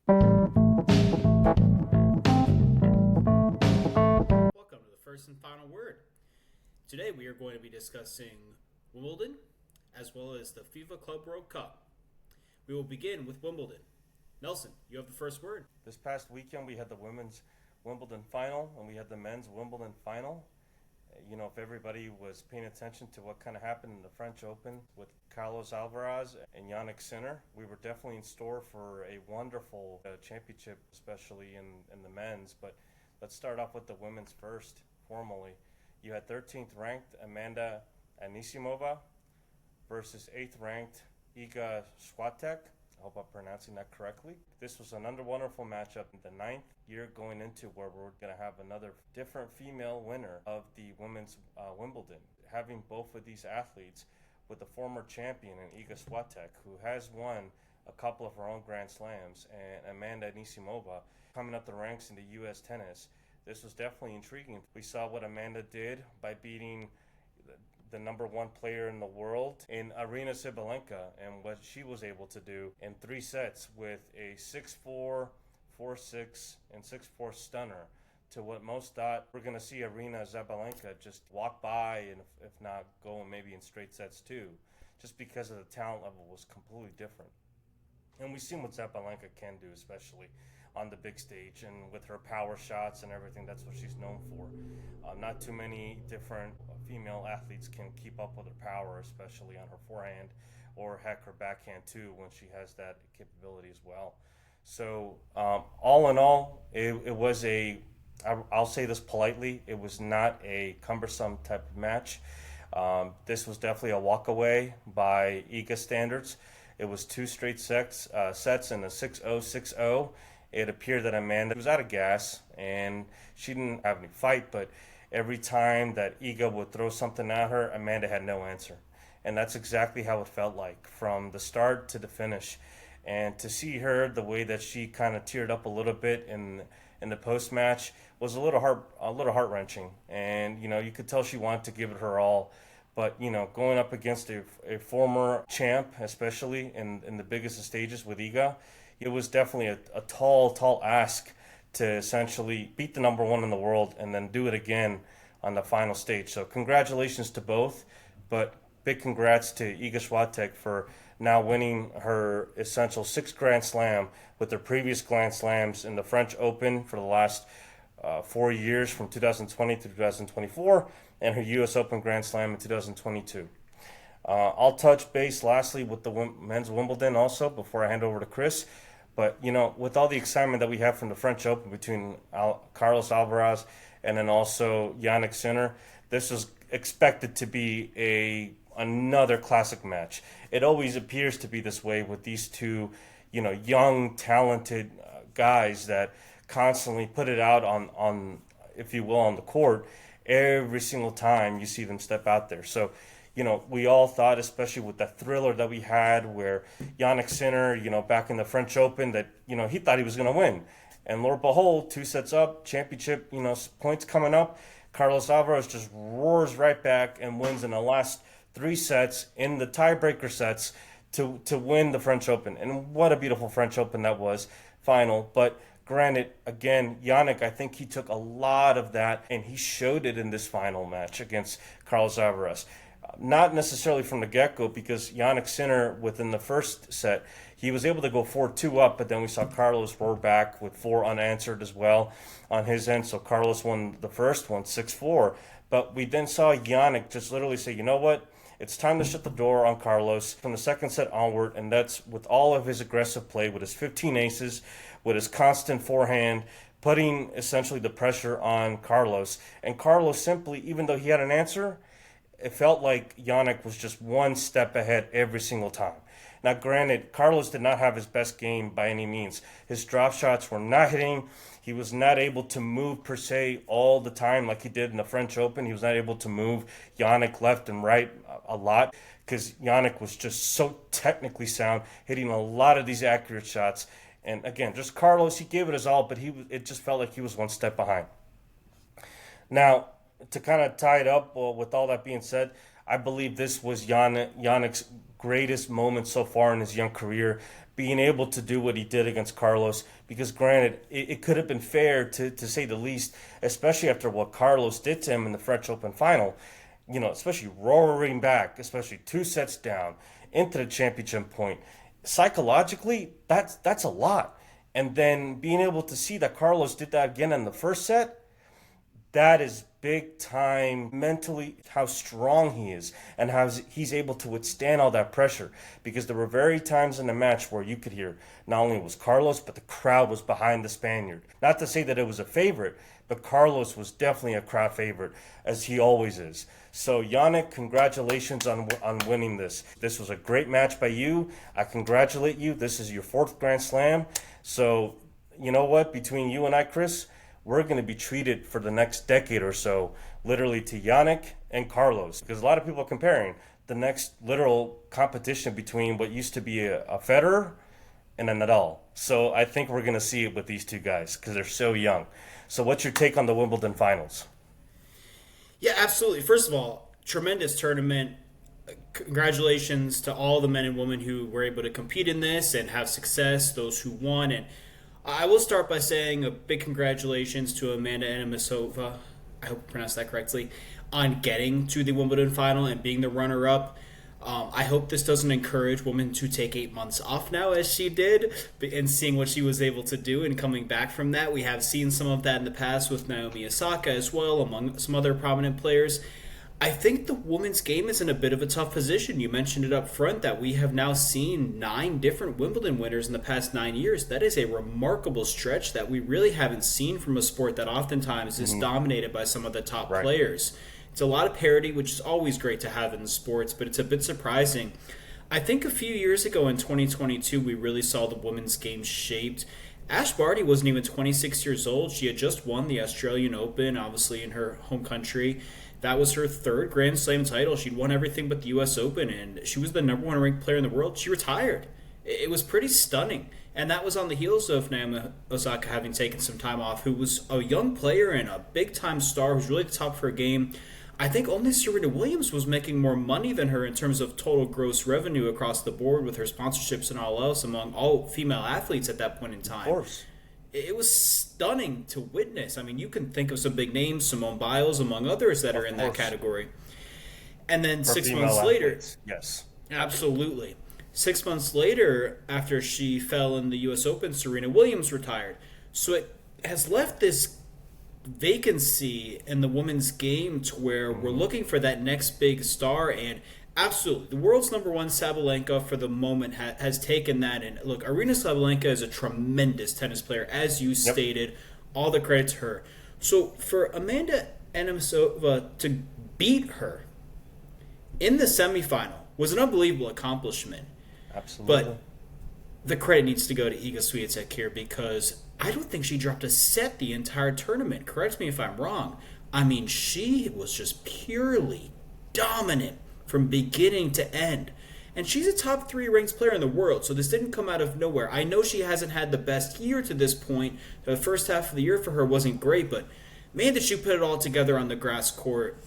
Welcome to the first and final word. Today we are going to be discussing Wimbledon as well as the FIFA Club World Cup. We will begin with Wimbledon. Nelson, you have the first word. This past weekend, we had the women's Wimbledon final and we had the men's Wimbledon final. If everybody was paying attention to what kind of happened in the French Open with Carlos Alcaraz and Yannick Sinner, we were definitely in store for a wonderful championship, especially in the men's. But let's start off with the women's first, formally. You had 13th ranked Amanda Anisimova versus 8th ranked Iga Swiatek. I hope I'm pronouncing that correctly. This was another wonderful matchup in the ninth year going into where we're going to have another different female winner of the women's Wimbledon. Having both of these athletes with the former champion in Iga Swiatek, who has won a couple of her own Grand Slams, and Amanda Anisimova coming up the ranks in the U.S. tennis. This was definitely intriguing. We saw what Amanda did by beating the number one player in the world in Arina Sabalenka, and what she was able to do in 3 sets with a 6-4, 4-6, and 6-4 stunner to what most thought we're going to see Arina Sabalenka just walk by and if not go maybe in straight sets too, just because of the talent level was completely different. And we've seen what Sabalenka can do, especially on the big stage and with her power shots and everything. That's what she's known for. Not too many different female athletes can keep up with her power, especially on her forehand or heck her backhand too, when she has that capability as well. So all in all, it was I'll say this politely, it was not a cumbersome type of match. This was definitely a walk away by Iga standards. It was 2 straight sets in a 6-0, 6-0. It appeared that Amanda was out of gas and she didn't have any fight, but every time that Iga would throw something at her, Amanda had no answer. And that's exactly how it felt like from the start to the finish. And to see her the way that she kind of teared up a little bit in the post match was a little heart wrenching. And you could tell she wanted to give it her all. But going up against a former champ, especially in the biggest of stages with Iga, it was definitely a tall ask to essentially beat the number one in the world and then do it again on the final stage. So congratulations to both, but big congrats to Iga Swiatek for now winning her essential 6th Grand Slam with her previous Grand Slams in the French Open for the last 4 years from 2020 to 2024 and her U.S. Open Grand Slam in 2022. I'll touch base lastly with the men's Wimbledon also before I hand over to Chris. But, with all the excitement that we have from the French Open between Carlos Alcaraz and then also Yannick Sinner, this was expected to be another classic match. It always appears to be this way with these two, young, talented guys that constantly put it out on, if you will, on the court every single time you see them step out there. So, we all thought, especially with that thriller that we had where Yannick Sinner, back in the French Open, that, he thought he was going to win. And Lord behold, 2 sets up, championship, points coming up. Carlos Alcaraz just roars right back and wins in the last 3 sets in the tiebreaker sets to win the French Open. And what a beautiful French Open that was, final. But granted, again, Yannick, I think he took a lot of that and he showed it in this final match against Carlos Alcaraz. Not necessarily from the get-go, because Yannick Sinner, within the first set, he was able to go 4-2 up, but then we saw Carlos roar back with 4 unanswered as well on his end. So Carlos won the first one, 6-4. But we then saw Yannick just literally say, you know what? It's time to shut the door on Carlos from the second set onward, and that's with all of his aggressive play, with his 15 aces, with his constant forehand, putting essentially the pressure on Carlos. And Carlos simply, even though he had an answer, it felt like Yannick was just one step ahead every single time. Now, granted, Carlos did not have his best game by any means. His drop shots were not hitting. He was not able to move per se all the time like he did in the French Open. He was not able to move Yannick left and right a lot because Yannick was just so technically sound, hitting a lot of these accurate shots. And again, just Carlos, he gave it his all, but it just felt like he was one step behind. Now, to kind of tie it up, with all that being said, I believe this was Yannick's greatest moment so far in his young career, being able to do what he did against Carlos, because granted, it could have been fair to say the least, especially after what Carlos did to him in the French Open final, especially roaring back, especially 2 sets down into the championship point. Psychologically, that's a lot. And then being able to see that Carlos did that again in the first set, that is big time mentally, how strong he is and how he's able to withstand all that pressure. Because there were very times in the match where you could hear not only was Carlos, but the crowd was behind the Spaniard. Not to say that it was a favorite, but Carlos was definitely a crowd favorite, as he always is. So Yannick, congratulations on winning this. This was a great match by you. I congratulate you. This is your 4th Grand Slam. So you know what? Between you and I, Chris, we're going to be treated for the next decade or so, literally to Yannick and Carlos. Because a lot of people are comparing the next literal competition between what used to be a Federer and a Nadal. So I think we're going to see it with these two guys because they're so young. So what's your take on the Wimbledon finals? Yeah, absolutely. First of all, tremendous tournament. Congratulations to all the men and women who were able to compete in this and have success, those who won. And I will start by saying a big congratulations to Amanda Anisimova, I hope I pronounced that correctly, on getting to the Wimbledon final and being the runner-up. I hope this doesn't encourage women to take 8 months off now, as she did, and seeing what she was able to do and coming back from that. We have seen some of that in the past with Naomi Osaka as well, among some other prominent players. I think the women's game is in a bit of a tough position. You mentioned it up front that we have now seen 9 different Wimbledon winners in the past 9 years. That is a remarkable stretch that we really haven't seen from a sport that oftentimes is dominated by some of the top players. It's a lot of parity, which is always great to have in sports, but it's a bit surprising. I think a few years ago in 2022, we really saw the women's game shaped. Ash Barty wasn't even 26 years old. She had just won the Australian Open, obviously in her home country. That was her 3rd Grand Slam title. She'd won everything but the U.S. Open, and she was the number 1 ranked player in the world. She retired. It was pretty stunning. And that was on the heels of Naomi Osaka having taken some time off, who was a young player and a big-time star who's really at the top of her game. I think only Serena Williams was making more money than her in terms of total gross revenue across the board with her sponsorships and all else among all female athletes at that point in time. Of course. It was stunning to witness. I mean, you can think of some big names, Simone Biles, among others that are in that category. And then 6 months later, yes, absolutely. 6 months later, after she fell in the U.S. Open, Serena Williams retired. So it has left this vacancy in the women's game to where we're looking for that next big star. And absolutely, the world's number 1 Sabalenka for the moment has taken that. And look, Arina Sabalenka is a tremendous tennis player, as you stated. All the credit to her. So for Amanda Anisimova to beat her in the semifinal was an unbelievable accomplishment. Absolutely. But the credit needs to go to Iga Swiatek here, because I don't think she dropped a set the entire tournament. Correct me if I'm wrong. I mean, she was just purely dominant from beginning to end. And she's a top 3 ranked player in the world, so this didn't come out of nowhere. I know she hasn't had the best year to this point. The first half of the year for her wasn't great, but man, did she put it all together on the grass court.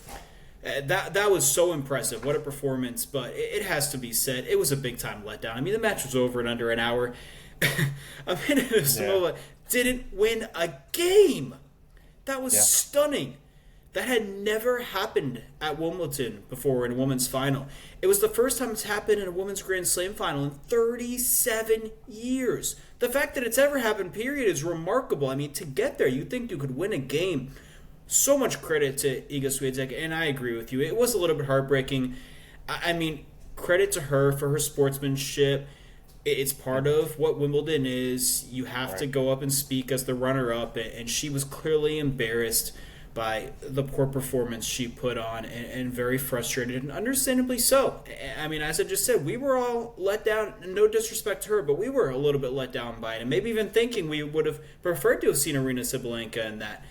That was so impressive. What a performance. But it has to be said, it was a big-time letdown. I mean, the match was over in under an hour. Amanda Anisimova didn't win a game. That was stunning. That had never happened at Wimbledon before in a women's final. It was the first time it's happened in a women's Grand Slam final in 37 years. The fact that it's ever happened, period, is remarkable. I mean, to get there, you'd think you could win a game. So much credit to Iga Swiatek, and I agree with you. It was a little bit heartbreaking. I mean, credit to her for her sportsmanship. It's part of what Wimbledon is. You have to go up and speak as the runner-up, and she was clearly embarrassed by the poor performance she put on, and very frustrated, and understandably so. I mean, as I just said, we were all let down, no disrespect to her, but we were a little bit let down by it, and maybe even thinking we would have preferred to have seen Arina Sabalenka in that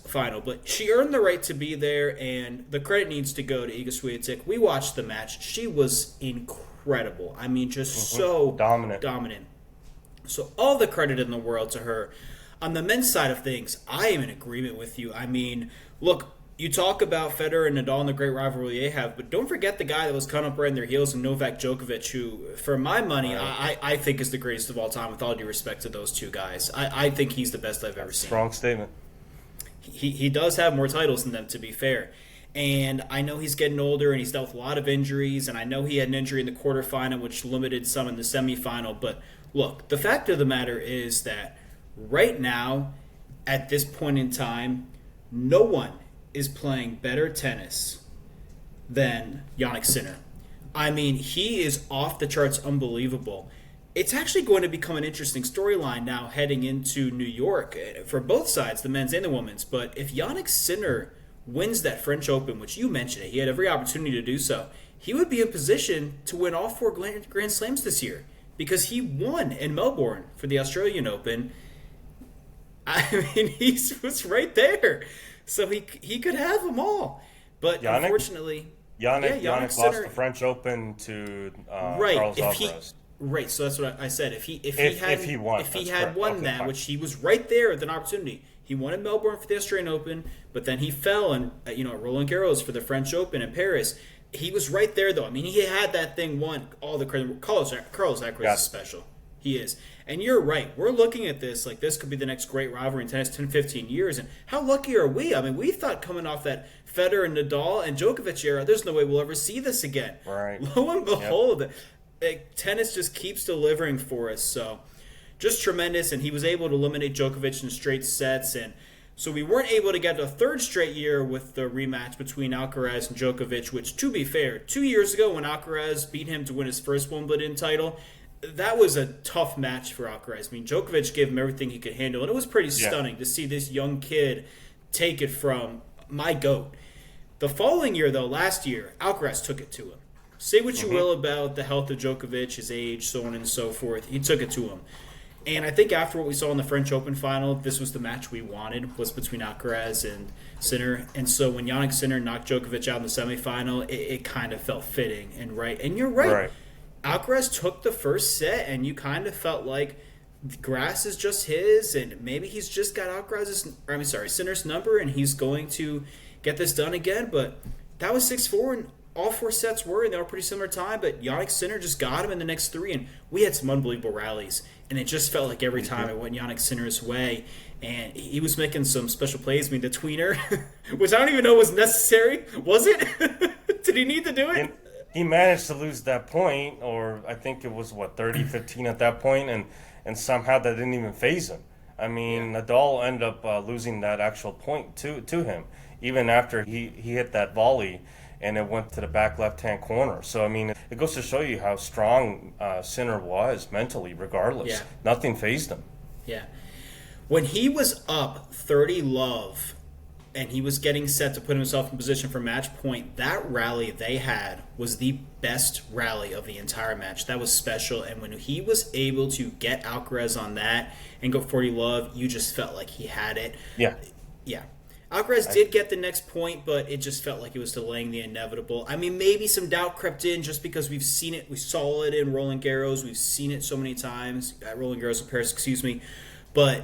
final. But she earned the right to be there, and the credit needs to go to Iga Swiatek. We watched the match. She was incredible. I mean, just so dominant. So all the credit in the world to her. On the men's side of things, I am in agreement with you. I mean, look, You talk about Federer and Nadal and the great rivalry they have, but don't forget the guy that was coming up right in their heels, and Novak Djokovic, who, for my money, I think is the greatest of all time, with all due respect to those two guys. I think he's the best I've ever seen. Strong statement. He does have more titles than them, to be fair. And I know he's getting older, and he's dealt with a lot of injuries, and I know he had an injury in the quarterfinal, which limited some in the semifinal. But look, the fact of the matter is that right now, at this point in time, no one is playing better tennis than Jannik Sinner. I mean, he is off the charts unbelievable. It's actually going to become an interesting storyline now heading into New York for both sides, the men's and the women's. But if Jannik Sinner wins that French Open, which you mentioned it, he had every opportunity to do so, he would be in position to win all 4 Grand Slams this year, because he won in Melbourne for the Australian Open. I mean, he was right there. So he could have them all. But Jannik? Unfortunately... Jannik Sinner lost the French Open to Carlos Alcaraz. Right, so that's what I said. If he had won that, which he was right there with an opportunity. He won in Melbourne for the Australian Open, but then he fell at Roland Garros for the French Open in Paris. He was right there, though. I mean, he had that thing won. All the credit. Carlos Alcaraz is special. He is. And you're right. We're looking at this like this could be the next great rivalry in tennis 10, 15 years. And how lucky are we? I mean, we thought coming off that Federer and Nadal and Djokovic era, there's no way we'll ever see this again. Right. Lo and behold, tennis just keeps delivering for us. So just tremendous. And he was able to eliminate Djokovic in straight sets. And so we weren't able to get a third straight year with the rematch between Alcaraz and Djokovic, which, to be fair, 2 years ago when Alcaraz beat him to win his first Wimbledon title, that was a tough match for Alcaraz. I mean, Djokovic gave him everything he could handle, and it was pretty stunning to see this young kid take it from my GOAT. The following year, though, last year, Alcaraz took it to him. Say what you will about the health of Djokovic, his age, so on and so forth. He took it to him. And I think after what we saw in the French Open final, this was the match we wanted, was between Alcaraz and Sinner. And so when Jannik Sinner knocked Djokovic out in the semifinal, it kind of felt fitting and right. And you're right. Alcaraz took the first set, and you kind of felt like the grass is just his, and maybe he's just got Sinner's number, and he's going to get this done again. But that was 6-4, and all 4 sets were, and they were pretty similar time. But Jannik Sinner just got him in the next 3, and we had some unbelievable rallies. And it just felt like every time it went Jannik Sinner's way, and he was making some special plays. I mean, the tweener, which I don't even know was necessary. Was it? Did he need to do it? He managed to lose that point, or I think it was, 30-15 at that point, and somehow that didn't even faze him. I mean, Nadal ended up losing that actual point to him, even after he hit that volley, and it went to the back left-hand corner. So, I mean, it goes to show you how strong Sinner was mentally, regardless. Yeah. Nothing fazed him. Yeah. When he was up 30-love, and he was getting set to put himself in position for match point, that rally they had was the best rally of the entire match. That was special. And when he was able to get Alcaraz on that and go 40-love, you just felt like he had it. Yeah. Yeah. Alcaraz did get the next point, but it just felt like it was delaying the inevitable. I mean, maybe some doubt crept in just because we've seen it. We saw it in Roland Garros. We've seen it so many times at Roland Garros in Paris, excuse me. But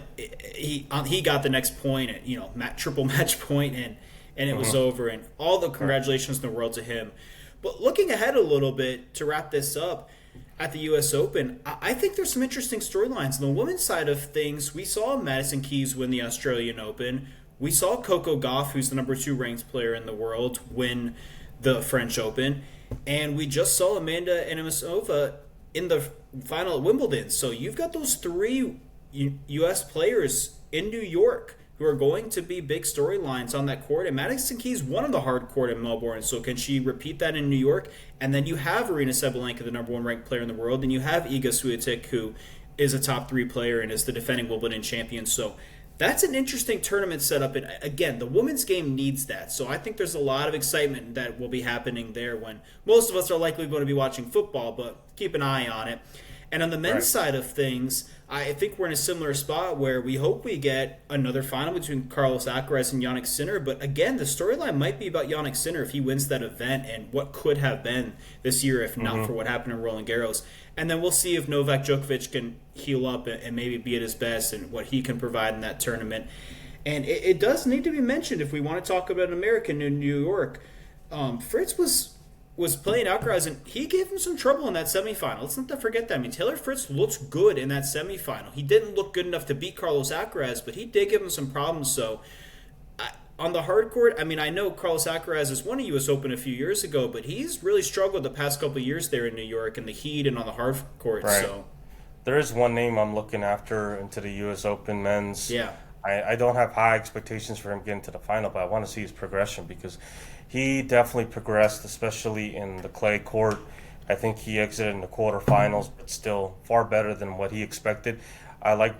he got the next point, triple match point, and it was over. And all the congratulations in the world to him. But looking ahead a little bit to wrap this up at the U.S. Open, I think there's some interesting storylines. On the women's side of things, we saw Madison Keys win the Australian Open. We saw Coco Gauff, who's the number 2 ranked player in the world, win the French Open. And we just saw Amanda Anisimova in the final at Wimbledon. So you've got those 3 U.S. players in New York who are going to be big storylines on that court. And Madison Keys won on the hard court in Melbourne. So can she repeat that in New York? And then you have Aryna Sabalenka, the number 1 ranked player in the world. And you have Iga Swiatek, who is a top 3 player and is the defending Wimbledon champion. So that's an interesting tournament setup. And again, the women's game needs that. So I think there's a lot of excitement that will be happening there when most of us are likely going to be watching football, but keep an eye on it. And on the men's side of things, I think we're in a similar spot where we hope we get another final between Carlos Alcaraz and Jannik Sinner. But again, the storyline might be about Jannik Sinner if he wins that event and what could have been this year if not for what happened in Roland Garros. And then we'll see if Novak Djokovic can heal up and maybe be at his best and what he can provide in that tournament. And it does need to be mentioned if we want to talk about an American in New York. Fritz was playing Alcaraz, and he gave him some trouble in that semifinal. Let's not forget that. I mean, Taylor Fritz looks good in that semifinal. He didn't look good enough to beat Carlos Alcaraz, but he did give him some problems. So, on the hard court, I mean, I know Carlos Alcaraz has won a U.S. Open a few years ago, but he's really struggled the past couple of years there in New York in the heat and on the hard court. Right. So, there is one name I'm looking after into the U.S. Open men's. yeah. I don't have high expectations for him getting to the final, but I want to see his progression because he definitely progressed, especially in the clay court. I think he exited in the quarterfinals, but still far better than what he expected. I'm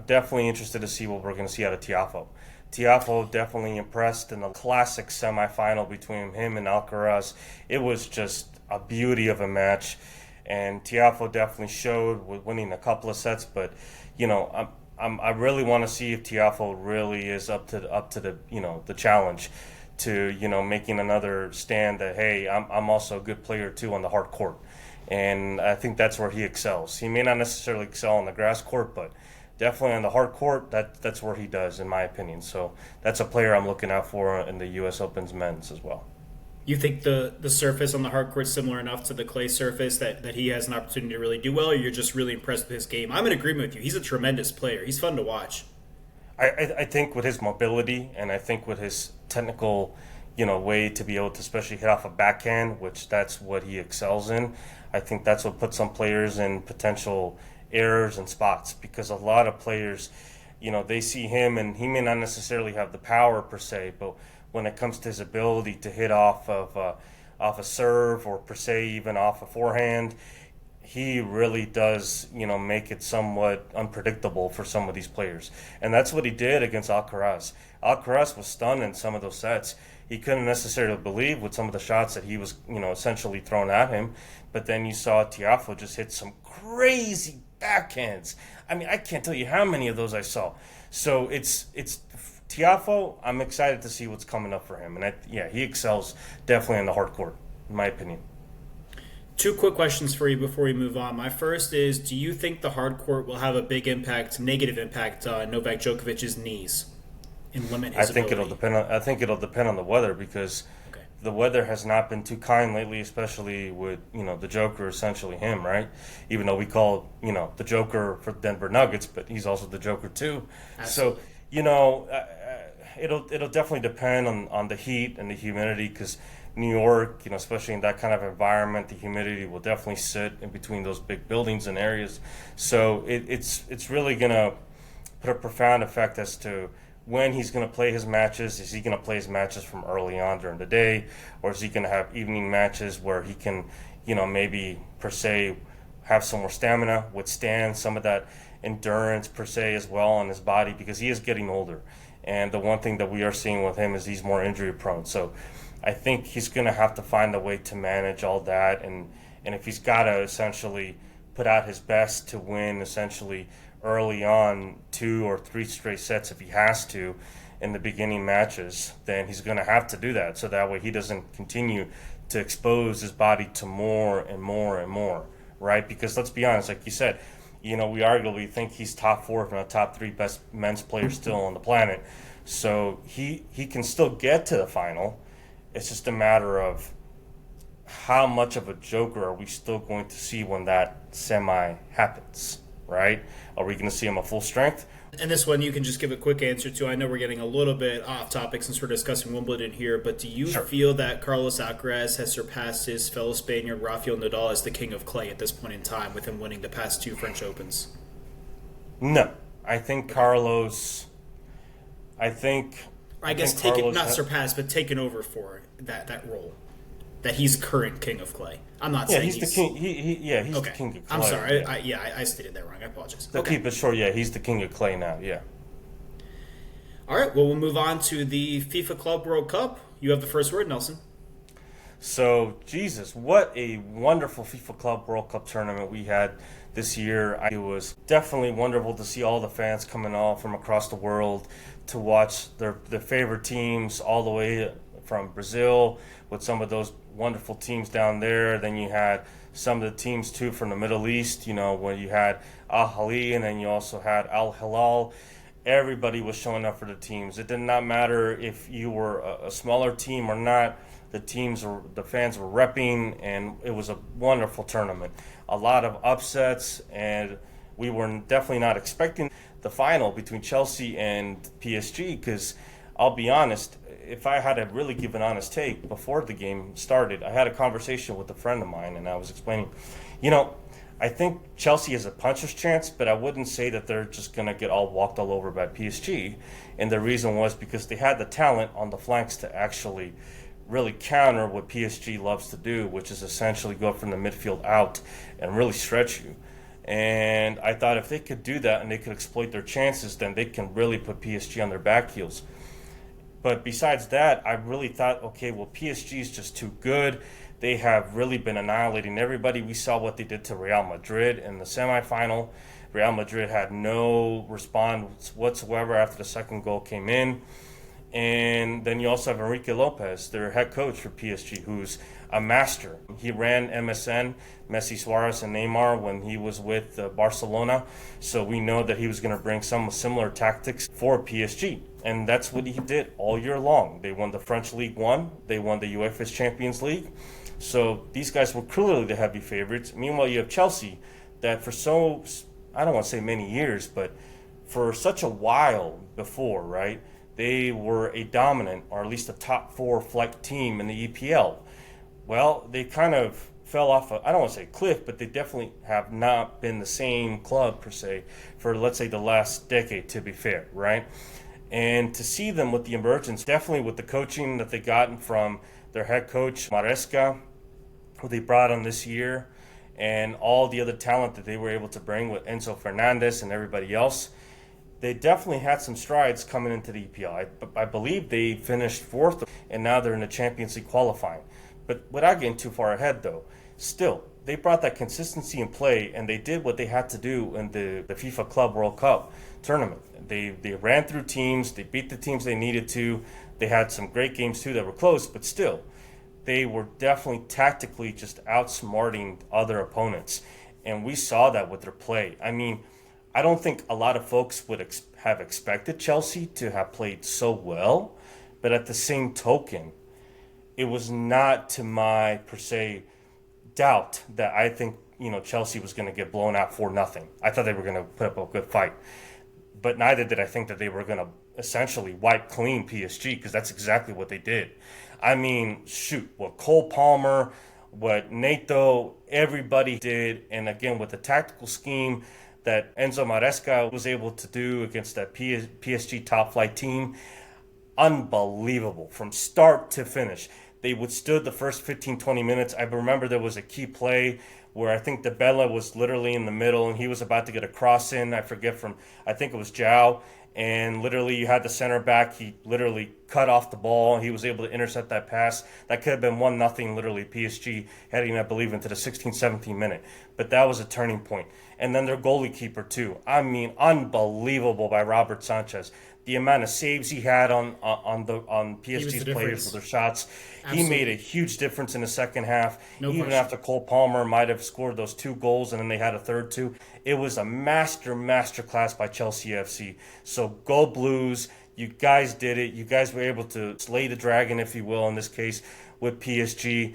definitely interested to see what we're going to see out of Tiafoe. Tiafoe definitely impressed in the classic semifinal between him and Alcaraz. It was just a beauty of a match, and Tiafoe definitely showed with winning a couple of sets. But I really want to see if Tiafoe really is up to the the challenge to making another stand that hey, I'm also a good player too on the hard court, and I think that's where he excels. He may not necessarily excel on the grass court, but definitely on the hard court, that's where he does, in my opinion. So that's a player I'm looking out for in the U.S. Open's men's as well. You think the surface on the hard court is similar enough to the clay surface that he has an opportunity to really do well, or you're just really impressed with his game? I'm in agreement with you. He's a tremendous player. He's fun to watch. I think with his mobility and I think with his technical, way to be able to especially hit off a backhand, which that's what he excels in. I think that's what puts some players in potential errors and spots because a lot of players, they see him and he may not necessarily have the power per se, but when it comes to his ability to hit off of a serve or per se even off a forehand, he really does, make it somewhat unpredictable for some of these players. And that's what he did against Alcaraz. Alcaraz was stunned in some of those sets. He couldn't necessarily believe with some of the shots that he was, essentially thrown at him. But then you saw Tiafoe just hit some crazy backhands. I mean, I can't tell you how many of those I saw. So it's Tiafoe, I'm excited to see what's coming up for him. And he excels definitely in the hard court, in my opinion. Two quick questions for you before we move on. My first is, do you think the hard court will have a big impact, negative impact on Novak Djokovic's knees and limit his ability? I think it'll depend on the weather because the weather has not been too kind lately, especially with, the Joker, essentially him, right? Even though we call, the Joker for Denver Nuggets, but he's also the Joker too. Absolutely. So, it'll definitely depend on the heat and the humidity because New York, especially in that kind of environment, the humidity will definitely sit in between those big buildings and areas. So it's really going to put a profound effect as to when he's going to play his matches. Is he going to play his matches from early on during the day, or is he going to have evening matches where he can, maybe per se have some more stamina, withstand some of that endurance per se as well on his body because he is getting older. And the one thing that we are seeing with him is he's more injury prone. So I think he's going to have to find a way to manage all that. And if he's got to essentially put out his best to win essentially early on 2 or 3 straight sets if he has to in the beginning matches, then he's going to have to do that. So that way he doesn't continue to expose his body to more and more and more, right? Because let's be honest, like you said, we arguably think he's top 4, if not top 3 best men's players still on the planet. So he can still get to the final. It's just a matter of how much of a joker are we still going to see when that semi happens, right? Are we going to see him at full strength? And this one you can just give a quick answer to. I know we're getting a little bit off topic since we're discussing Wimbledon here, but do you feel that Carlos Alcaraz has surpassed his fellow Spaniard Rafael Nadal as the king of clay at this point in time with him winning the past 2 French Opens? No. I think Carlos... I guess not surpassed, but taken over for that role. That he's current king of clay. I'm not saying he's the king. He's the king of clay. I'm sorry. I stated that wrong. I apologize. To keep it short, he's the king of clay now. Yeah. All right. Well, we'll move on to the FIFA Club World Cup. You have the first word, Nelson. So, Jesus, what a wonderful FIFA Club World Cup tournament we had this year. It was definitely wonderful to see all the fans coming all from across the world to watch their favorite teams all the way from Brazil with some of those wonderful teams down there. Then you had some of the teams too from the Middle East, where you had Al Ahly and then you also had Al Hilal. everybody was showing up for the teams. It did not matter if you were a smaller team or not. The fans were repping, and it was a wonderful tournament. A lot of upsets, and we were definitely not expecting the final between Chelsea and PSG, because I'll be honest, if I had to really give an honest take before the game started, I had a conversation with a friend of mine, and I was explaining, I think Chelsea has a puncher's chance, but I wouldn't say that they're just going to get walked all over by PSG. And the reason was because they had the talent on the flanks to actually really counter what PSG loves to do, which is essentially go from the midfield out and really stretch you. And I thought if they could do that and they could exploit their chances, then they can really put PSG on their back heels. But besides that, I really thought, okay, well, PSG is just too good. They have really been annihilating everybody. We saw what they did to Real Madrid in the semifinal. Real Madrid had no response whatsoever after the second goal came in. And then you also have Enrique Lopez, their head coach for PSG, who's a master. He ran MSN, Messi, Suarez, and Neymar when he was with Barcelona. So we know that he was going to bring some similar tactics for PSG. And that's what he did all year long. They won the French League 1. They won the UEFA's Champions League. So these guys were clearly the heavy favorites. Meanwhile, you have Chelsea that for I don't want to say many years, but for such a while before, right? They were a dominant, or at least a top 4 flight team in the EPL. Well, they kind of fell off, I don't want to say a cliff, but they definitely have not been the same club, per se, for, let's say, the last decade, to be fair, right? And to see them with the emergence, definitely with the coaching that they gotten from their head coach, Maresca, who they brought on this year, and all the other talent that they were able to bring with Enzo Fernandez and everybody else, they definitely had some strides coming into the EPL. I believe they finished 4th, and now they're in the Champions League qualifying. But without getting too far ahead, though, still, they brought that consistency in play, and they did what they had to do in the FIFA Club World Cup tournament. They ran through teams, they beat the teams they needed to. They had some great games, too, that were close, but still, they were definitely tactically just outsmarting other opponents. And we saw that with their play. I mean, I don't think a lot of folks would have expected Chelsea to have played so well, but at the same token, it was not to my, per se, doubt that I think, Chelsea was going to get blown out 4-0. I thought they were going to put up a good fight. But neither did I think that they were going to essentially wipe clean PSG, because that's exactly what they did. I mean, shoot, what Cole Palmer, what Neto, everybody did, and again, with the tactical scheme that Enzo Maresca was able to do against that PSG top flight team, unbelievable from start to finish. They withstood the first 15-20 minutes. I remember there was a key play where I think Debella was literally in the middle and he was about to get a cross in. I think it was Zhao. And literally you had the center back. He literally cut off the ball. He was able to intercept that pass. That could have been 1-0 literally PSG heading, I believe, into the 16th, 17th minute. But that was a turning point. And then their goalie keeper too. I mean, unbelievable by Robert Sanchez. The amount of saves he had on PSG's players with their shots. Absolutely. He made a huge difference in the second half. Even after Cole Palmer might have scored those 2 goals and then they had a third too. It was a master class by Chelsea FC. So go Blues. You guys did it. You guys were able to slay the dragon, if you will, in this case, with PSG.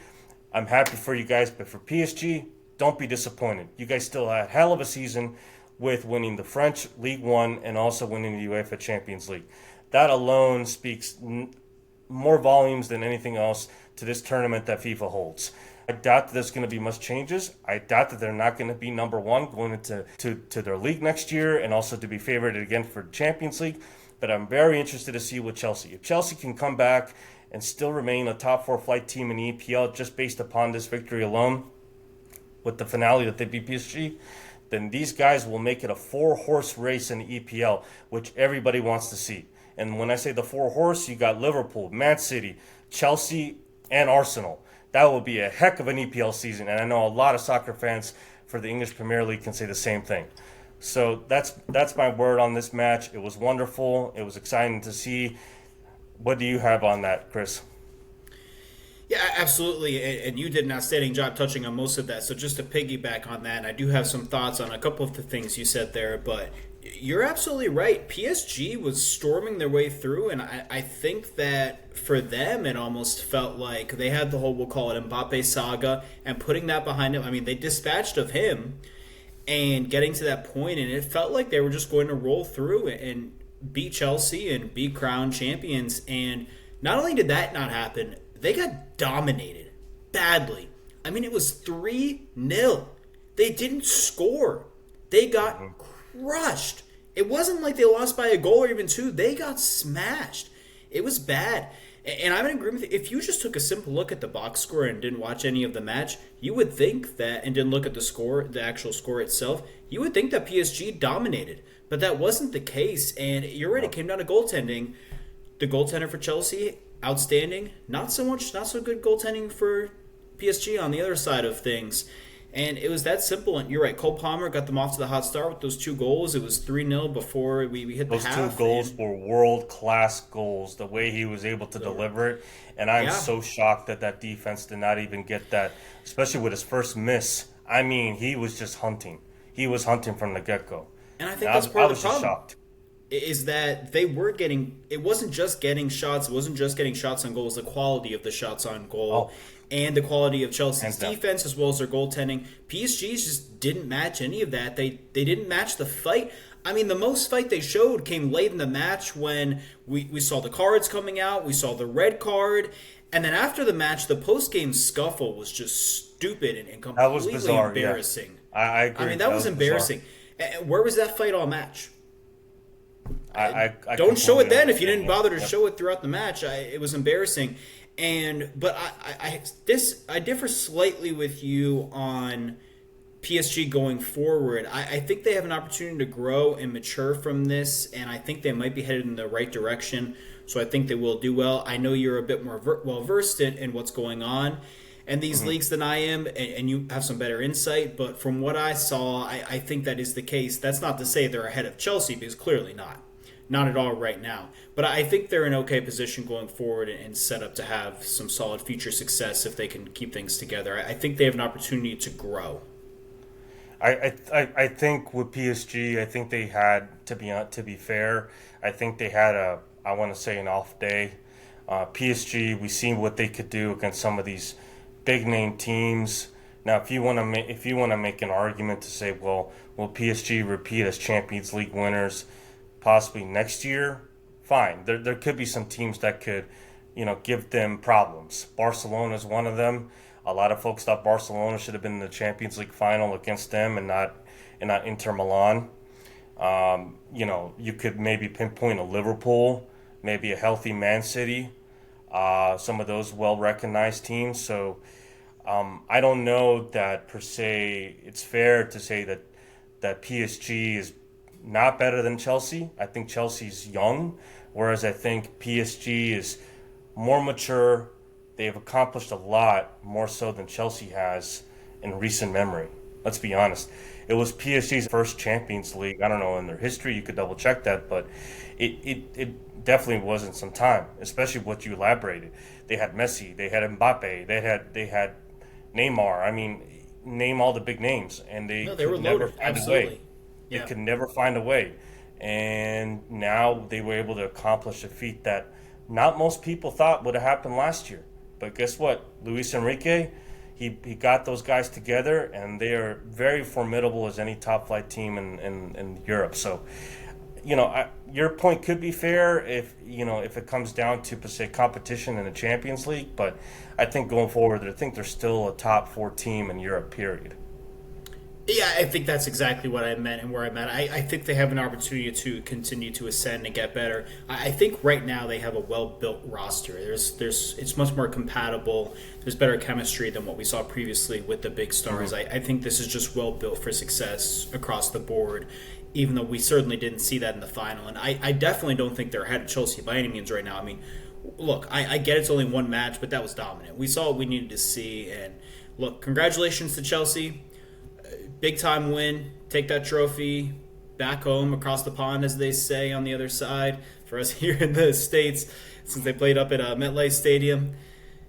I'm happy for you guys, but for PSG, don't be disappointed. You guys still had a hell of a season with winning the French League 1 and also winning the UEFA Champions League. That alone speaks more volumes than anything else to this tournament that FIFA holds. I doubt that there's going to be much changes. I doubt that they're not going to be number 1 going into their league next year and also to be favored again for the Champions League. But I'm very interested to see what Chelsea. If Chelsea can come back and still remain a top 4 flight team in the EPL just based upon this victory alone with the finale that they beat PSG, then these guys will make it a 4-horse race in the EPL, which everybody wants to see. And when I say the 4-horse, you got Liverpool, Man City, Chelsea, and Arsenal. That will be a heck of an EPL season, and I know a lot of soccer fans for the English Premier League can say the same thing. So that's my word on this match. It was wonderful. It was exciting to see. What do you have on that, Chris? Yeah, absolutely. And you did an outstanding job touching on most of that. So just to piggyback on that, I do have some thoughts on a couple of the things you said there. But You're absolutely right. PSG was storming their way through, and I think that for them, it almost felt like they had the whole, we'll call it Mbappe saga, and putting that behind him. I mean, they dispatched of him and getting to that point, and it felt like they were just going to roll through and beat Chelsea and be crowned champions. And not only did that not happen, they got dominated badly. I mean, it was 3-0. They didn't score. They got crushed. It wasn't like they lost by a goal or even two. They got smashed. It was bad. And I'm in agreement with you. If you just took a simple look at the box score and didn't watch any of the match, you would think that, and didn't look at the score, the actual score itself, you would think that PSG dominated. But that wasn't the case. And you're right, it came down to goaltending. The goaltender for Chelsea, outstanding. Not so good goaltending for PSG on the other side of things. And it was that simple. And you're right, Cole Palmer got them off to the hot start with those two goals. It was 3-0 before we hit the half. Those two goals were world-class goals, the way he was able to deliver it. And I'm so shocked that that defense did not even get that, especially with his first miss. I mean, he was just hunting. He was hunting from the get-go. And I think that's part of the problem. Shocked. Is that they were getting, it wasn't just getting shots, it wasn't just getting shots on goal, it was the quality of the shots on goal. And the quality of Chelsea's defense as well as their goaltending. PSG's just didn't match any of that. They didn't match the fight. I mean, the most fight they showed came late in the match when we saw the cards coming out, we saw the red card, and then after the match, the post-game scuffle was just stupid and completely that was bizarre, embarrassing. Yeah. I agree. I mean, that was embarrassing. Where was that fight all match? I don't show it then if you didn't bother to show it throughout the match. It was embarrassing. But I differ slightly with you on PSG going forward. I think they have an opportunity to grow and mature from this, and I think they might be headed in the right direction. So I think they will do well. I know you're a bit more well versed in what's going on in these leagues than I am, and you have some better insight. But from what I saw, I think that is the case. That's not to say they're ahead of Chelsea, because clearly not at all right now. But I think they're in okay position going forward and set up to have some solid future success if they can keep things together. I think they have an opportunity to grow. I think with PSG, I think they had to be fair. I think they had I want to say an off day. PSG, we seen what they could do against some of these big name teams. Now, if you want to make an argument to say, well, will PSG repeat as Champions League winners possibly next year? Fine. There could be some teams that could, give them problems. Barcelona is one of them. A lot of folks thought Barcelona should have been in the Champions League final against them and not Inter Milan. You could maybe pinpoint a Liverpool, maybe a healthy Man City, some of those well-recognized teams. So I don't know that per se it's fair to say that PSG is not better than Chelsea. I think Chelsea's young, whereas I think PSG is more mature. They've accomplished a lot more so than Chelsea has in recent memory. Let's be honest. It was PSG's first Champions League. I don't know in their history. You could double check that, but it definitely wasn't some time, especially what you elaborated. They had Messi, they had Mbappe, they had Neymar. I mean, name all the big names, and they could never find a way. They could never find a way, and now they were able to accomplish a feat that not most people thought would have happened last year. But guess what? Luis Enrique, he got those guys together, and they are very formidable as any top flight team in Europe. So, your point could be fair if it comes down to per se competition in the Champions League. But I think going forward, I think they're still a top 4 team in Europe. Period. Yeah, I think that's exactly what I meant and where I'm at. I think they have an opportunity to continue to ascend and get better. I think right now they have a well-built roster. It's much more compatible. There's better chemistry than what we saw previously with the big stars. Mm-hmm. I think this is just well-built for success across the board, even though we certainly didn't see that in the final. And I definitely don't think they're ahead of Chelsea by any means right now. I mean, look, I get it's only one match, but that was dominant. We saw what we needed to see. And look, congratulations to Chelsea. Big time win. Take that trophy back home across the pond, as they say, on the other side for us here in the States, since they played up at MetLife Stadium.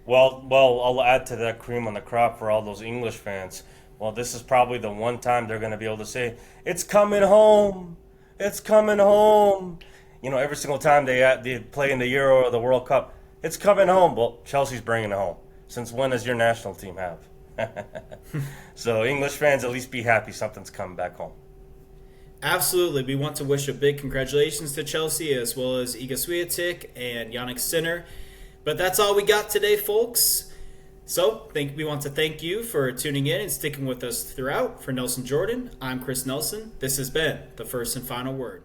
Well, I'll add to that cream on the crop for all those English fans. Well, this is probably the one time they're going to be able to say, "It's coming home. It's coming home. You know, every single time they play in the Euro or the World Cup, it's coming home. Well, Chelsea's bringing it home. Since when does your national team have? So English fans, at least be happy something's coming back home. Absolutely. We want to wish a big congratulations to Chelsea as well as Iga Swiatek and Yannick Sinner. But that's all we got today, folks. So we want to thank you for tuning in and sticking with us throughout. For Nelson Jordan, I'm Chris Nelson. This has been the First and Final Word.